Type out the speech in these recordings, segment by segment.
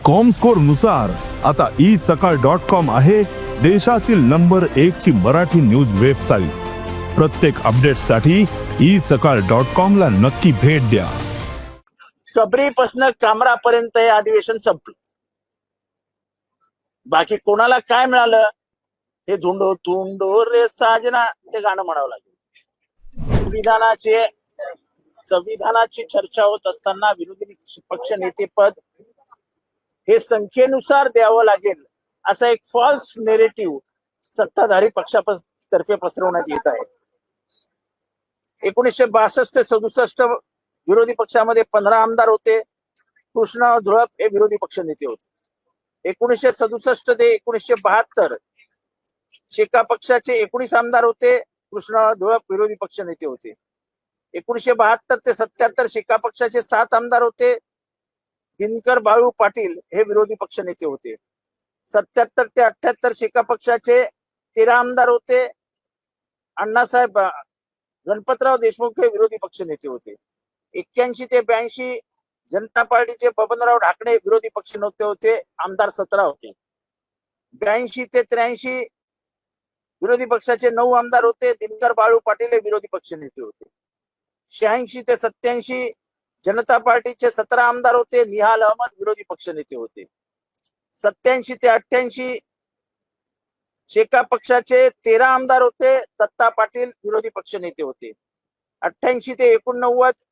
Comscore नुसार आता isakal.com आहे देशातील नंबर 1 ची मराठी न्यूज वेबसाईट। प्रत्येक अपडेटसाठी isakal.com ला नक्की भेट द्या। कबरीपासून कामरापर्यंत हे अधिवेशन संपलं। बाकी कोणाला काय मिळालं हे धुंडो धुंडो रे साजना ते गाणं म्हणावं लागेल। संविधानाची चर्चा होत असताना विरोधी पक्ष नेतेपद हे संख्येनुसार द्यावं लागेल असा एक फॉल्स नेरेटिव्ह सत्ताधारी पक्षातर्फे पसरवण्यात येत आहे। 1962 ते 67 विरोधी पक्षामध्ये 15 आमदार होते। कृष्णराव धुळप हे विरोधी पक्ष नेते होते। 1967 ते 1972 शेका पक्षाचे 19 आमदार होते। कृष्णराव धुळप विरोधी पक्ष नेते होते। 1972 ते 77 शेका पक्षाचे 7 आमदार होते। दिनकर बाळू पाटील हे विरोधी पक्ष नेते होते। 77 ते 78 शेका पक्षाचे 13 आमदार होते। अण्णासाहेब गणपतराव देशमुख हे विरोधी पक्ष नेते होते। 81 ते 82 जनता पार्टीचे बबनराव ढाकणे विरोधी पक्ष नेते होते। आमदार 17 होते। 82 ते 83 विरोधी पक्षाचे 9 आमदार होते। दिनकर बाळू पाटील हे विरोधी पक्ष नेते होते। 86 ते 87 जनता पार्टीचे 17 आमदार होते। निहाल अहमद विरोधी पक्ष नेते होते। 87 ते 88 शेका पक्षाचे 13 आमदार होते। दत्ता पाटील विरोधी पक्ष नेते होते। 88 ते 89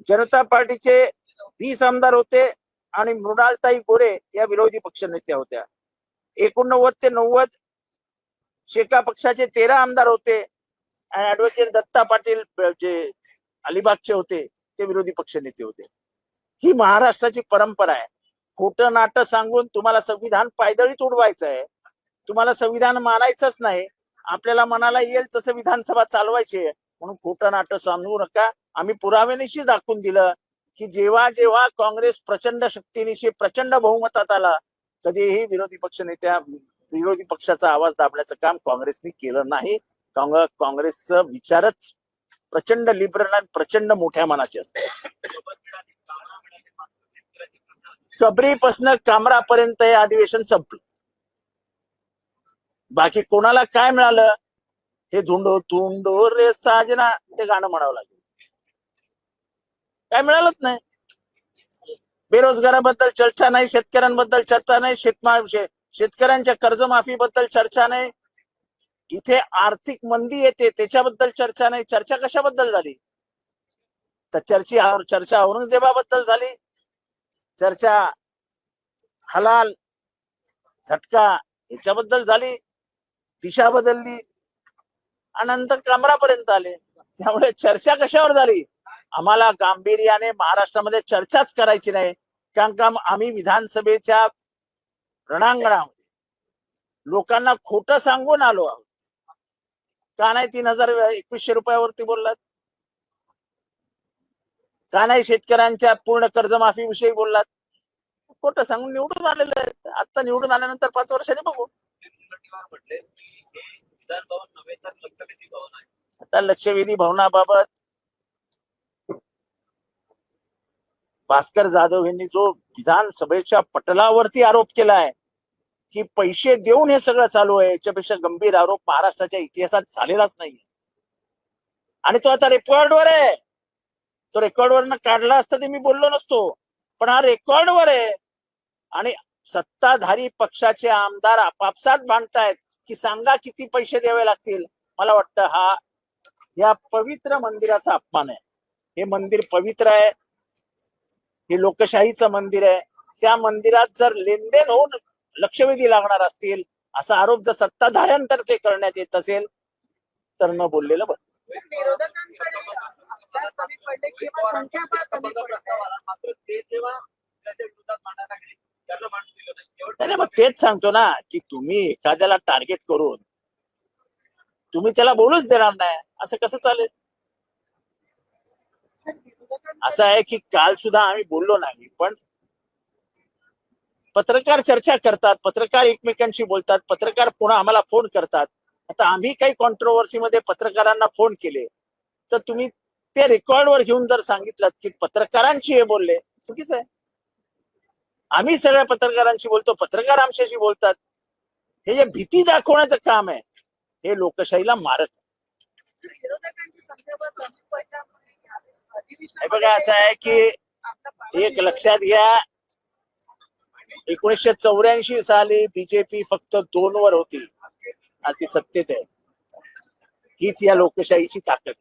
जनता पार्टीचे 20 आमदार होते आणि मृणालताई गोरे या विरोधी पक्ष नेत्या होत्या। 89 ते 90 शेका पक्षाचे 13 आमदार होते आणि ऍडव्होकेट दत्ता पाटील जे अलिबागचे होते ते विरोधी पक्ष नेते होते। ही महाराष्ट्राची परंपरा आहे। खोटं नाटं सांगून तुम्हाला संविधान पायदळीत उडवायचं आहे। तुम्हाला संविधान मानायचंच नाही। आपल्याला मनाला येईल तसं विधानसभा चालवायची आहे म्हणून खोटं नाटं सांगू नका। आम्ही पुराव्यानिशी दाखवून दिलं की जेव्हा जेव्हा काँग्रेस प्रचंड शक्तीनिशी प्रचंड बहुमतात आला कधीही विरोधी पक्षाचा आवाज दाबण्याचं काम काँग्रेसने केलं नाही। काँग्रेसचं विचारच प्रचंड लिबरल आणि प्रचंड मोठ्या मनाचे असते। कबरीपासून कामरापर्यंत हे अधिवेशन संपलं। बाकी कोणाला काय मिळालं हे धुंडो धुंडो रे साजना ते गाणं म्हणावं लागेल। काय मिळालंच नाही। बेरोजगाराबद्दल चर्चा नाही। शेतकऱ्यांबद्दल चर्चा नाही। शेतकऱ्यांच्या कर्जमाफीबद्दल चर्चा नाही। इथे आर्थिक मंदी येते त्याच्याबद्दल चर्चा नाही। चर्चा कशाबद्दल झाली तर चर्चा औरंगजेबाबद्दल झाली। चर्चा हलाल झटका याच्याबद्दल झाली। दिशा बदलली आणि नंतर कमरापर्यंत आले। त्यामुळे चर्चा कशावर झाली आम्हाला गांभीर्याने महाराष्ट्रामध्ये चर्चाच करायची नाही। कारण का आम्ही विधानसभेच्या रणांगणामध्ये लोकांना खोटं सांगून आलो आहोत। का नाही 3,021 रुपयावरती बोललात? का नाही शेतकऱ्यांच्या पूर्ण कर्जमाफीविषयी बोललात? खोटं सांगून निवडून आलेले आहेत। आता निवडून आल्यानंतर 5 वर्षांनी बघू। आता लक्षवेधी भवनाबाबत भास्कर जाधव यांनी जो विधानसभेच्या पटलावरती आरोप केलाय की पैसे देऊन हे सगळं चालू आहे याच्यापेक्षा गंभीर आरोप महाराष्ट्राच्या इतिहासात झालेलाच नाही। आणि तो आता रेकॉर्डवर आहे। तो रेकॉर्डवरनं काढला असता ते मी बोललो नसतो पण हा रेकॉर्डवर आहे। आणि सत्ताधारी पक्षाचे आमदार आपापसात भांडतायत की सांगा किती पैसे द्यावे लागतील। मला वाटतं हा या पवित्र मंदिराचा अपमान आहे। हे मंदिर पवित्र आहे। हे लोकशाहीचं मंदिर आहे। त्या मंदिरात जर लेनदेन होऊन लक्षवेधी लागणार असतील असा आरोप जर सत्ताधाऱ्यांतर्फे करण्यात येत असेल तर न बोललेलं बरं। मग तेच सांगतो ना की तुम्ही एखाद्याला टार्गेट करून तुम्ही त्याला बोलूच देणार नाही असं कसं चालेल? असं आहे की काल सुद्धा आम्ही बोललो नाही पण पत्रकार चर्चा करतात। पत्रकार एकमेकांशी बोलतात। पत्रकार पुन्हा आम्हाला फोन करतात। आता आम्ही काही कॉन्ट्रोवर्सी मध्ये पत्रकारांना फोन केले तर तुम्ही ते रेकॉर्डवर घेऊन जर सांगितलं की पत्रकारांशी हे बोलले चुकीचं आहे। आम्ही सगळ्या पत्रकारांशी बोलतो, पत्रकार आमच्याशी बोलतात. हे जे भीती दाखवण्याचं काम आहे हे लोकशाहीला मारक आहे. हे बघा असं आहे की एक लक्षात घ्या, 1984 साली बीजेपी फक्त 2 वर होती, आज ती सत्तेत आहे. हीच या लोकशाहीची ताकद.